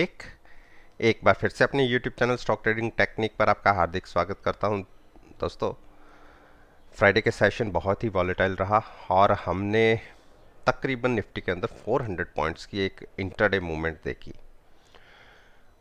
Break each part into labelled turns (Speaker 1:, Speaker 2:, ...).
Speaker 1: एक बार फिर से अपने YouTube channel stock trading technique पर आपका हार्दिक स्वागत करता हूं। दोस्तों, फ्राइडे के सेशन बहुत ही वॉलेटाइल रहा और हमने तकरीबन निफ्टी के अंदर 400 पॉइंट्स की एक इंटरडे मूवमेंट देखी।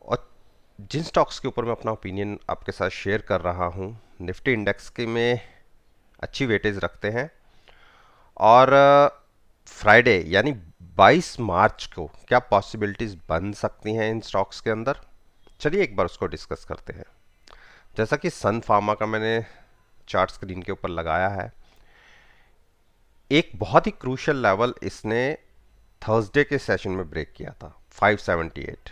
Speaker 1: और जिन स्टॉक्स के ऊपर मैं अपना ओपिनियन आपके साथ शेयर कर रहा हूं, निफ्टी इंडेक्स के में अच्छी वेटेज रखते हैं और फ्राइडे यानी 22 मार्च को क्या पॉसिबिलिटीज़ बन सकती हैं इन स्टॉक्स के अंदर। चलिए एक बार उसको डिस्कस करते हैं। जैसा कि सन फार्मा का मैंने चार्ट स्क्रीन के ऊपर लगाया है, एक बहुत ही क्रूशियल लेवल इसने थर्सडे के सेशन में ब्रेक किया था 578।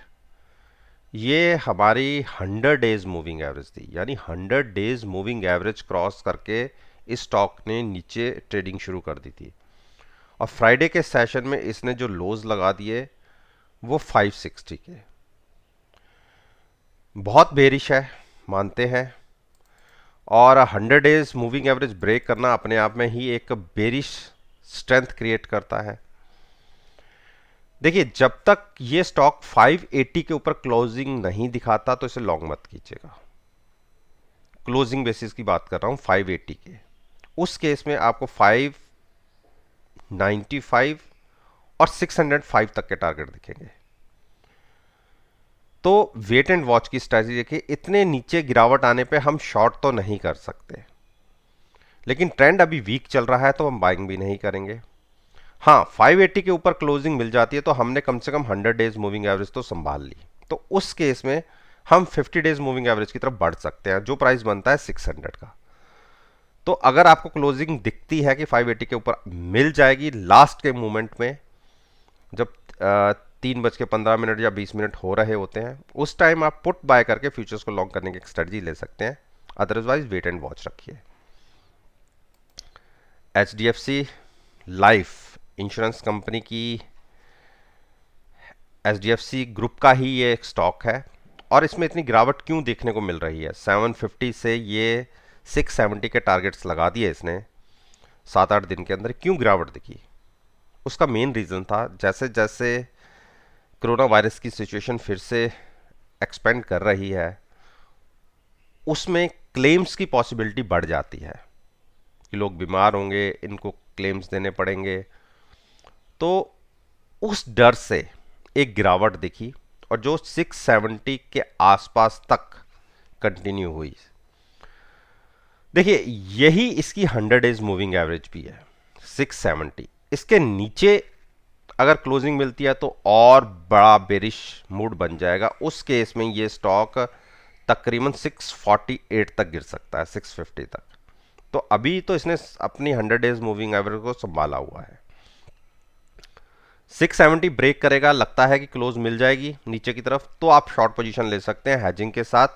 Speaker 1: ये हमारी 100 डेज मूविंग एवरेज थी, यानी 100 डेज मूविंग एवरेज क्रॉस करके इस स्टॉक ने नीचे ट्रेडिंग शुरू कर दी थी। और फ्राइडे के सेशन में इसने जो लोज लगा दिए वो 560 के, बहुत बेरिश है, मानते हैं। और 100 डेज मूविंग एवरेज ब्रेक करना अपने आप में ही एक बेरिश स्ट्रेंथ क्रिएट करता है। देखिए, जब तक ये स्टॉक 580 के ऊपर क्लोजिंग नहीं दिखाता तो इसे लॉन्ग मत कीजिएगा। क्लोजिंग बेसिस की बात कर रहा हूं 580 के। उस केस में आपको 595 और 605 तक के टारगेट दिखेंगे। तो वेट एंड वॉच की स्ट्रेटजी देखिए, इतने नीचे गिरावट आने पे हम शॉर्ट तो नहीं कर सकते, लेकिन ट्रेंड अभी वीक चल रहा है तो हम बाइंग भी नहीं करेंगे। हाँ, 580 के ऊपर क्लोजिंग मिल जाती है तो हमने कम से कम 100 डेज मूविंग एवरेज तो संभाल ली। तो उस केस में हम 50 डेज मूविंग एवरेज की तरफ बढ़ सकते हैं, जो प्राइस बनता है 600 का। तो अगर आपको क्लोजिंग दिखती है कि 580 के ऊपर मिल जाएगी लास्ट के मोमेंट में, जब 3:15 या 20 मिनट हो रहे होते हैं, उस टाइम आप पुट बाय करके फ्यूचर्स को लॉन्ग करने की एक स्ट्रेटजी ले सकते हैं। अदरवाइज वेट एंड वॉच रखिए। HDFC लाइफ इंश्योरेंस कंपनी की, HDFC ग्रुप का ही ये एक स्टॉक है। और इसमें इतनी गिरावट क्यों देखने को मिल रही है? 750 से ये 670 के टारगेट्स लगा दिए इसने 7-8 दिन के अंदर। क्यों गिरावट दिखी? उसका मेन रीज़न था, जैसे जैसे कोरोना वायरस की सिचुएशन फिर से एक्सपेंड कर रही है, उसमें क्लेम्स की पॉसिबिलिटी बढ़ जाती है कि लोग बीमार होंगे, इनको क्लेम्स देने पड़ेंगे। तो उस डर से एक गिरावट दिखी और जो 670 के आसपास तक कंटिन्यू हुई। देखिए, यही इसकी 100 डेज मूविंग एवरेज भी है 670। इसके नीचे अगर क्लोजिंग मिलती है तो और बड़ा बेरिश मूड बन जाएगा। उस केस में ये स्टॉक तकरीबन 648 तक गिर सकता है, 650 तक। तो अभी तो इसने अपनी 100 डेज मूविंग एवरेज को संभाला हुआ है। 670 ब्रेक करेगा, लगता है कि क्लोज मिल जाएगी नीचे की तरफ, तो आप शॉर्ट पोजीशन ले सकते हैं हैजिंग के साथ।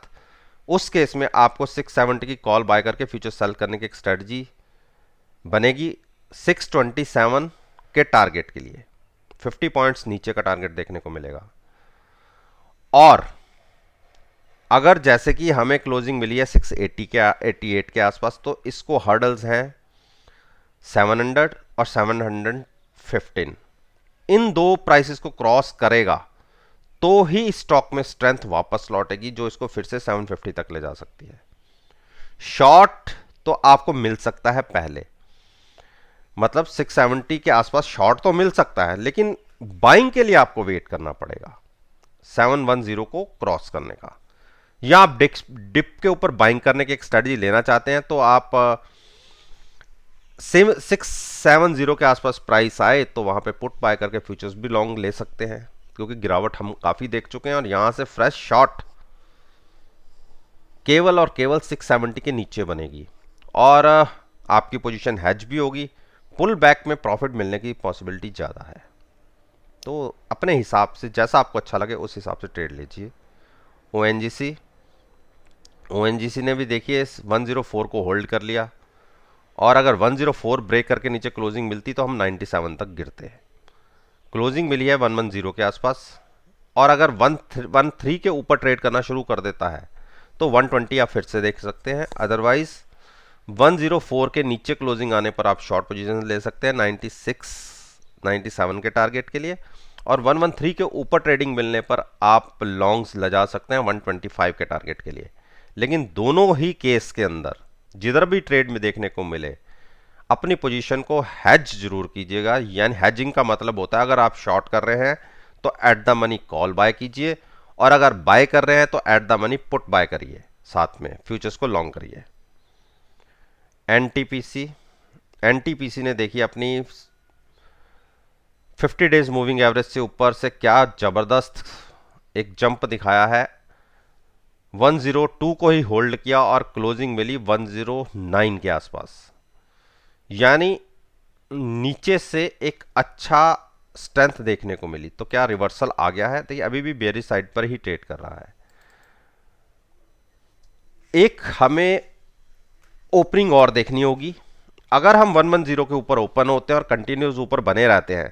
Speaker 1: उस केस में आपको 670 की कॉल बाय करके फ्यूचर सेल करने की एक स्ट्रेटजी बनेगी 627 के टारगेट के लिए। 50 पॉइंट्स नीचे का टारगेट देखने को मिलेगा। और अगर जैसे कि हमें क्लोजिंग मिली है 680 के 88 के आसपास, तो इसको हर्डल्स हैं 700 और 715। इन दो प्राइसेस को क्रॉस करेगा तो ही स्टॉक में स्ट्रेंथ वापस लौटेगी, जो इसको फिर से 750 तक ले जा सकती है। शॉर्ट तो आपको मिल सकता है पहले, मतलब 670 के आसपास शॉर्ट तो मिल सकता है, लेकिन बाइंग के लिए आपको वेट करना पड़ेगा 710 को क्रॉस करने का। या आप डिप के ऊपर बाइंग करने की एक स्ट्रेटजी लेना चाहते हैं तो आप 670 के आसपास प्राइस आए तो वहां पे पुट बाय करके फ्यूचर्स भी लॉन्ग ले सकते हैं, क्योंकि गिरावट हम काफी देख चुके हैं। और यहां से फ्रेश शॉर्ट केवल और केवल 670 के नीचे बनेगी और आपकी पोजीशन हैज भी होगी। पुल बैक में प्रॉफिट मिलने की पॉसिबिलिटी ज़्यादा है। तो अपने हिसाब से जैसा आपको अच्छा लगे उस हिसाब से ट्रेड लीजिए। ONGC ने भी देखिए 104 को होल्ड कर लिया, और अगर 104 ब्रेक करके नीचे क्लोजिंग मिलती तो हम 97 तक गिरते हैं। क्लोजिंग मिली है 110 के आसपास, और अगर 113 के ऊपर ट्रेड करना शुरू कर देता है तो 120 आप फिर से देख सकते हैं। अदरवाइज 104 के नीचे क्लोजिंग आने पर आप शॉर्ट पोजीशन ले सकते हैं 96 97 के टारगेट के लिए। और 113 के ऊपर ट्रेडिंग मिलने पर आप लॉन्ग्स लगा सकते हैं 125 के टारगेट के लिए। लेकिन दोनों ही केस के अंदर जिधर भी ट्रेड में देखने को मिले अपनी पोजीशन को हैज जरूर कीजिएगा। यानी हैजिंग का मतलब होता है अगर आप शॉर्ट कर रहे हैं तो at the money call buy कीजिए, और अगर बाय कर रहे हैं तो at the money put buy करिए, साथ में फ्यूचर्स को लॉन्ग करिए। एनटीपीसी एनटीपीसी ने देखिए अपनी 50 डेज मूविंग एवरेज से ऊपर से क्या जबरदस्त एक जंप दिखाया है। 102 को ही होल्ड किया और क्लोजिंग मिली 109 के आसपास। यानी नीचे से एक अच्छा स्ट्रेंथ देखने को मिली। तो क्या रिवर्सल आ गया है? देखिए अभी भी बेरिश साइड पर ही ट्रेड कर रहा है। एक हमें ओपनिंग और देखनी होगी। अगर हम 110 के ऊपर ओपन होते हैं और कंटिन्यूस ऊपर बने रहते हैं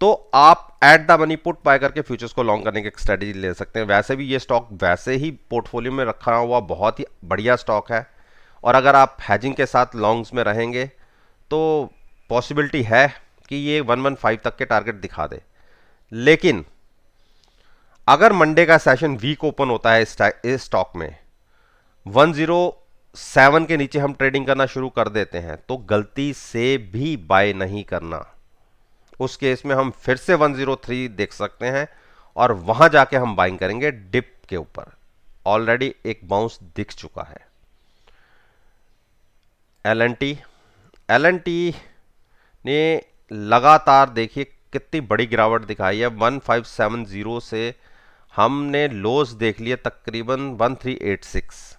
Speaker 1: तो आप at the money put bye करके फ्यूचर्स को लॉन्ग करने की एक स्ट्रेटेजी ले सकते हैं। वैसे भी ये स्टॉक वैसे ही पोर्टफोलियो में रखा हुआ बहुत ही बढ़िया स्टॉक है, और अगर आप हैजिंग के साथ लॉन्ग्स में रहेंगे तो पॉसिबिलिटी है कि ये 115 तक के टारगेट दिखा दे। लेकिन अगर मंडे का सेशन वीक ओपन होता है इस स्टॉक में 107 के नीचे हम ट्रेडिंग करना शुरू कर देते हैं तो गलती से भी बाय नहीं करना। उस केस में हम फिर से 103 देख सकते हैं और वहां जाके हम बाइंग करेंगे डिप के ऊपर। ऑलरेडी एक बाउंस दिख चुका है। एल एन टी ने लगातार देखिए कितनी बड़ी गिरावट दिखाई है। 1570 से हमने लोस देख लिए तकरीबन 1386,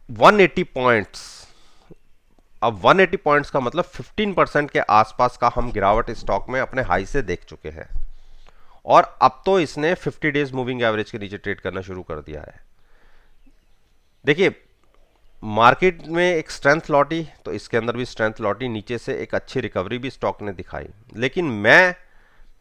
Speaker 1: 180 पॉइंट्स। अब 180 पॉइंट्स का मतलब 15% के आसपास का हम गिरावट स्टॉक में अपने हाई से देख चुके हैं, और अब तो इसने 50 डेज मूविंग एवरेज के नीचे ट्रेड करना शुरू कर दिया है। देखिए मार्केट में एक स्ट्रेंथ लौटी तो इसके अंदर भी स्ट्रेंथ लौटी, नीचे से एक अच्छी रिकवरी भी स्टॉक ने दिखाई। लेकिन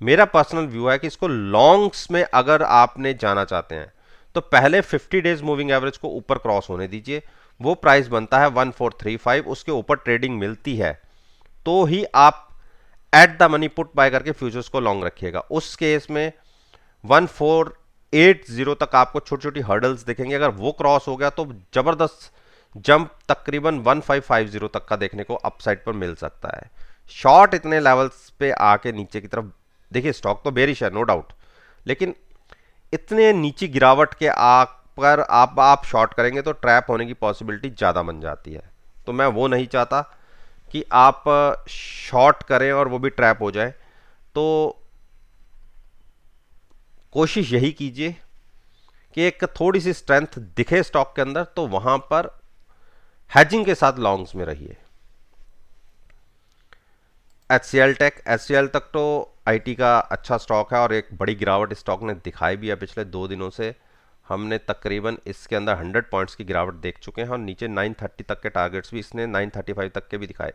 Speaker 1: मेरा पर्सनल व्यू है कि इसको लॉन्ग्स में अगर आपने जाना चाहते हैं तो पहले 50 डेज मूविंग एवरेज को ऊपर क्रॉस होने दीजिए। वो प्राइस बनता है 1435, उसके ऊपर ट्रेडिंग मिलती है तो ही आप at the money put bye करके फ्यूचर्स को लॉन्ग रखिएगा। उस केस में 1480 तक आपको छोटी छोटी हर्डल्स दिखेंगे। अगर वो क्रॉस हो गया तो जबरदस्त जंप तकरीबन 1550 तक का देखने को अपसाइड पर मिल सकता है। शॉर्ट इतने लेवल्स पे आके नीचे की तरफ देखिए, स्टॉक तो बेरिश है नो डाउट, लेकिन इतने नीचे गिरावट के आकर आप शॉर्ट करेंगे तो ट्रैप होने की पॉसिबिलिटी ज़्यादा बन जाती है। तो मैं वो नहीं चाहता कि आप शॉर्ट करें और वो भी ट्रैप हो जाए। तो कोशिश यही कीजिए कि एक थोड़ी सी स्ट्रेंथ दिखे स्टॉक के अंदर तो वहां पर हैजिंग के साथ लॉन्ग्स में रहिए। एचसीएल तक तो आईटी का अच्छा स्टॉक है और एक बड़ी गिरावट स्टॉक ने दिखाई भी है। पिछले 2 दिनों से हमने तकरीबन इसके अंदर 100 पॉइंट्स की गिरावट देख चुके हैं और नीचे 930 तक के टारगेट्स भी इसने 935 तक के भी दिखाए।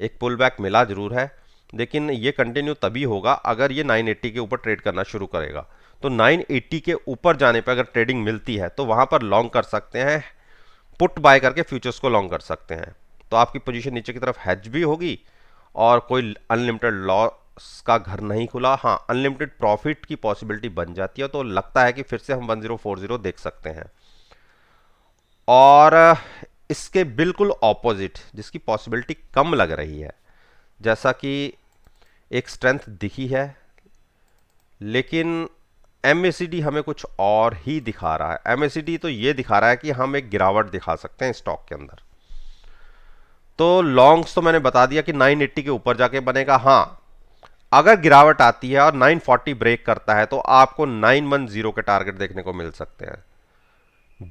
Speaker 1: एक पुल बैक मिला जरूर है, लेकिन ये कंटिन्यू तभी होगा अगर ये 980 के ऊपर ट्रेड करना शुरू करेगा। तो 980 के ऊपर जाने पर अगर ट्रेडिंग मिलती है तो वहां पर लॉन्ग कर सकते हैं, पुट बाय करके फ्यूचर्स को लॉन्ग कर सकते हैं। तो आपकी पोजीशन नीचे की तरफ हैज भी होगी और कोई अनलिमिटेड लॉस का घर नहीं खुला। हाँ, अनलिमिटेड प्रॉफिट की पॉसिबिलिटी बन जाती है, तो लगता है कि फिर से हम 1040 देख सकते हैं। और इसके बिल्कुल ऑपोजिट जिसकी पॉसिबिलिटी कम लग रही है, जैसा कि एक स्ट्रेंथ दिखी है लेकिन एमएसीडी हमें कुछ और ही दिखा रहा है। एमएसीडी तो ये दिखा रहा है कि हम एक गिरावट दिखा सकते हैं स्टॉक के अंदर। तो लॉन्ग्स तो मैंने बता दिया कि 980 के ऊपर जाके बनेगा। हाँ, अगर गिरावट आती है और 940 ब्रेक करता है तो आपको 910 के टारगेट देखने को मिल सकते हैं।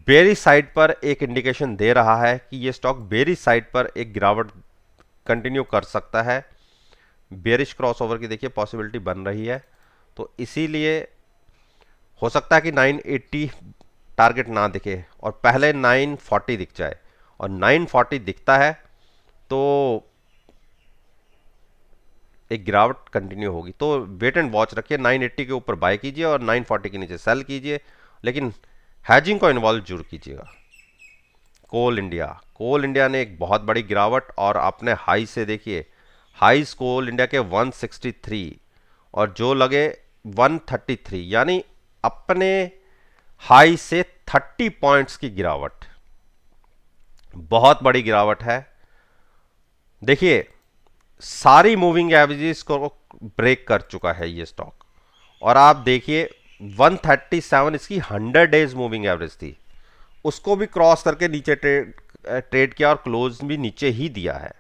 Speaker 1: बेरिश साइड पर एक इंडिकेशन दे रहा है कि ये स्टॉक बेरिश साइड पर एक गिरावट कंटिन्यू कर सकता है। बेरिश क्रॉसओवर की देखिए पॉसिबिलिटी बन रही है, तो इसीलिए हो सकता है कि 980 टारगेट ना दिखे और पहले 940 दिख जाए, और 940 दिखता है तो एक गिरावट कंटिन्यू होगी। तो वेट एंड वॉच रखिए, 980 के ऊपर बाय कीजिए और 940 के नीचे सेल कीजिए, लेकिन हैजिंग को इन्वॉल्व जरूर कीजिएगा। कोल इंडिया ने एक बहुत बड़ी गिरावट और अपने हाई से देखिए, हाईज कोल इंडिया के 163 और जो लगे 133, यानी अपने हाई से 30 पॉइंट्स की गिरावट, बहुत बड़ी गिरावट है। देखिए सारी मूविंग एवरेजेस को ब्रेक कर चुका है ये स्टॉक, और आप देखिए 137 इसकी 100 डेज मूविंग एवरेज थी, उसको भी क्रॉस करके नीचे ट्रेड किया और क्लोज भी नीचे ही दिया है।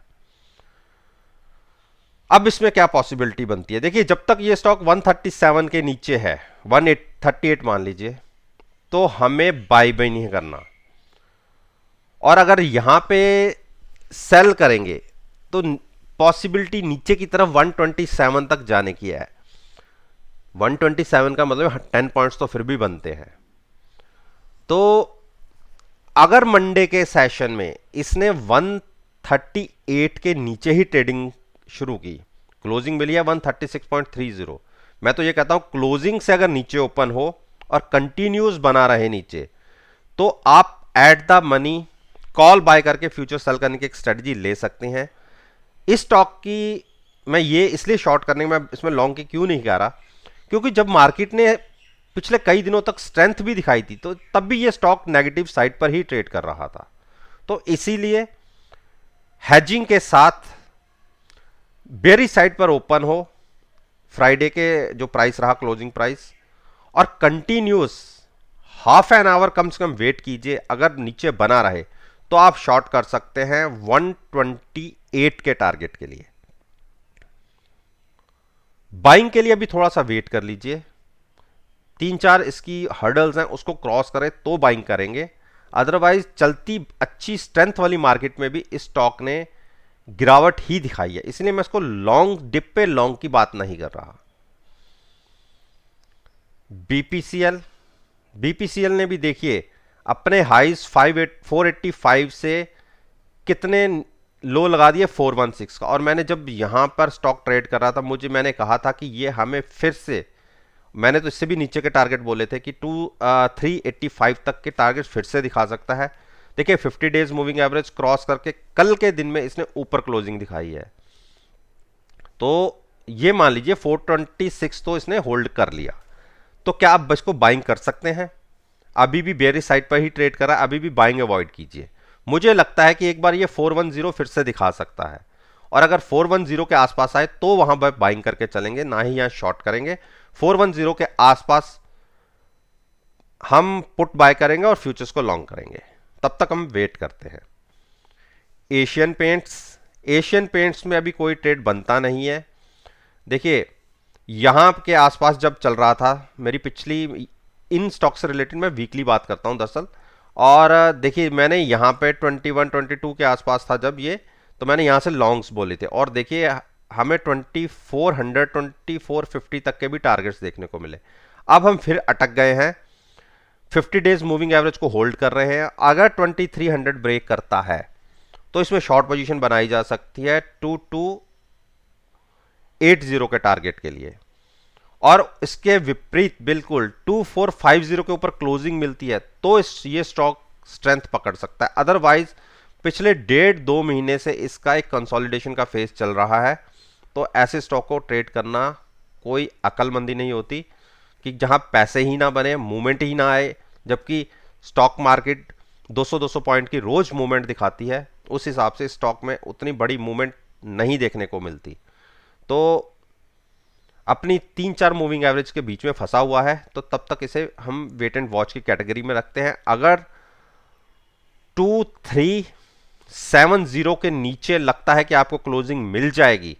Speaker 1: अब इसमें क्या पॉसिबिलिटी बनती है, देखिए जब तक ये स्टॉक 137 के नीचे है, 138 मान लीजिए, तो हमें बाई नहीं करना, और अगर यहां पे सेल करेंगे तो पॉसिबिलिटी नीचे की तरफ 127 तक जाने की है। 127 का मतलब 10 पॉइंट्स तो फिर भी बनते हैं। तो अगर मंडे के सेशन में इसने 138 के नीचे ही ट्रेडिंग शुरू की, क्लोजिंग मिली है 136.30, मैं तो ये कहता हूं क्लोजिंग से अगर नीचे ओपन हो और कंटिन्यूस बना रहे नीचे, तो आप at the money call buy करके फ्यूचर सेल करने की एक स्ट्रेटजी ले सकते हैं। इस स्टॉक की मैं ये इसलिए शॉर्ट करने में, इसमें लॉन्ग की क्यों नहीं कह रहा, क्योंकि जब मार्केट ने पिछले कई दिनों तक स्ट्रेंथ भी दिखाई थी, तो तब भी ये स्टॉक नेगेटिव साइड पर ही ट्रेड कर रहा था। तो इसीलिए हेजिंग के साथ बेरी साइड पर ओपन हो, फ्राइडे के जो प्राइस रहा क्लोजिंग प्राइस, और कंटिन्यूस हाफ एन आवर कम से कम वेट कीजिए, अगर नीचे बना रहे तो आप शॉर्ट कर सकते हैं 128 के टारगेट के लिए। बाइंग के लिए भी थोड़ा सा वेट कर लीजिए, 3-4 इसकी हर्डल्स हैं, उसको क्रॉस करें तो बाइंग करेंगे, अदरवाइज चलती अच्छी स्ट्रेंथ वाली मार्केट में भी इस स्टॉक ने गिरावट ही दिखाई है, इसलिए मैं इसको लॉन्ग डिप पे लॉन्ग की बात नहीं कर रहा। बीपीसीएल, बीपीसीएल ने भी देखिए अपने हाइज 485 से कितने लो लगा दिए 416 का, और मैंने जब यहां पर स्टॉक ट्रेड कर रहा था, मैंने कहा था कि ये हमें फिर से, मैंने तो इससे भी नीचे के टारगेट बोले थे कि 385 तक के टारगेट फिर से दिखा सकता है। देखिए 50 डेज मूविंग एवरेज क्रॉस करके कल के दिन में इसने ऊपर क्लोजिंग दिखाई है, तो ये मान लीजिए 426 तो इसने होल्ड कर लिया। तो क्या आप इसको बाइंग कर सकते हैं, अभी भी बेरिश साइड पर ही ट्रेड कर रहा है, अभी भी बाइंग अवॉइड कीजिए। मुझे लगता है कि एक बार ये 410 फिर से दिखा सकता है, और अगर 410 के आसपास आए तो वहां पर बाइंग करके चलेंगे, ना ही यहां शॉर्ट करेंगे। 410 के आसपास हम पुट बाय करेंगे और फ्यूचर्स को लॉन्ग करेंगे, तब तक हम वेट करते हैं। एशियन पेंट्स, एशियन पेंट्स में अभी कोई ट्रेड बनता नहीं है। देखिए यहां के आसपास जब चल रहा था, मेरी पिछली इन स्टॉक से रिलेटेड मैं वीकली बात करता हूं दरअसल, और देखिए मैंने यहां पे 21-22 के आसपास था जब ये, तो मैंने यहां से लॉन्ग्स बोले थे, और देखिए हमें 2400 2450 तक के भी टारगेट्स देखने को मिले। अब हम फिर अटक गए हैं, 50 डेज मूविंग एवरेज को होल्ड कर रहे हैं। अगर 2300 ब्रेक करता है तो इसमें शॉर्ट पोजीशन बनाई जा सकती है 2280 के टारगेट के लिए, और इसके विपरीत बिल्कुल 2450 के ऊपर क्लोजिंग मिलती है तो ये स्टॉक स्ट्रेंथ पकड़ सकता है। अदरवाइज पिछले 1.5-2 महीने से इसका एक कंसोलिडेशन का फेज चल रहा है, तो ऐसे स्टॉक को ट्रेड करना कोई अक्लमंदी नहीं होती, कि जहां पैसे ही ना बने, मूवमेंट ही ना आए, जबकि स्टॉक मार्केट 200-200 पॉइंट की रोज मूवमेंट दिखाती है, उस हिसाब से स्टॉक में उतनी बड़ी मूवमेंट नहीं देखने को मिलती। तो अपनी 3-4 मूविंग एवरेज के बीच में फंसा हुआ है, तो तब तक इसे हम वेट एंड वॉच की कैटेगरी में रखते हैं। अगर 2370 के नीचे लगता है कि आपको क्लोजिंग मिल जाएगी,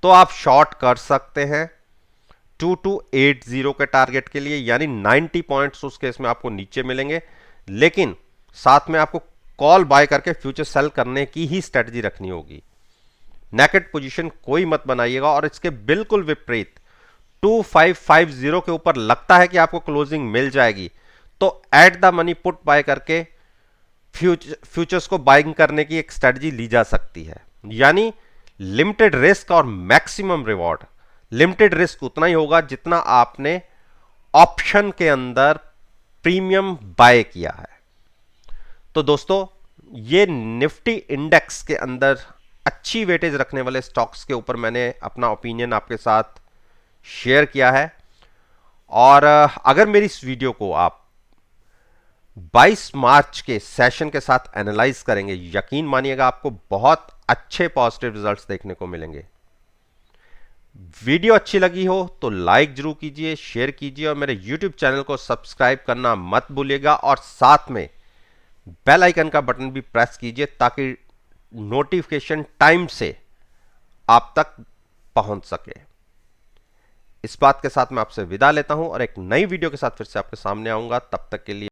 Speaker 1: तो आप शॉर्ट कर सकते हैं 2280 के टारगेट के लिए, यानी 90 पॉइंट्स उस केस में आपको नीचे मिलेंगे, लेकिन साथ में आपको कॉल बाय करके फ्यूचर सेल करने की ही स्ट्रेटजी रखनी होगी। नेकेड पोजीशन कोई मत बनाइएगा, और इसके बिल्कुल विपरीत 2550 के ऊपर लगता है कि आपको क्लोजिंग मिल जाएगी, तो at the money put bye करके फ्यूचर्स को बाइंग करने की एक स्ट्रेटजी ली जा सकती है, यानी लिमिटेड रिस्क और मैक्सिमम रिवॉर्ड। लिमिटेड रिस्क उतना ही होगा जितना आपने ऑप्शन के अंदर प्रीमियम बाय किया है। तो दोस्तों ये निफ्टी इंडेक्स के अंदर अच्छी वेटेज रखने वाले स्टॉक्स के ऊपर मैंने अपना ओपिनियन आपके साथ शेयर किया है। और अगर मेरी इस वीडियो को आप 22 मार्च के सेशन के साथ एनालाइज करेंगे, यकीन मानिएगा आपको बहुत अच्छे पॉजिटिव रिजल्ट्स देखने को मिलेंगे। वीडियो अच्छी लगी हो तो लाइक जरूर कीजिए, शेयर कीजिए और मेरे YouTube चैनल को सब्सक्राइब करना मत भूलिएगा और साथ में बेल आइकन का बटन भी प्रेस कीजिए ताकि नोटिफिकेशन टाइम से आप तक पहुंच सके। इस बात के साथ मैं आपसे विदा लेता हूं और एक नई वीडियो के साथ फिर से आपके सामने आऊंगा। तब तक के लिए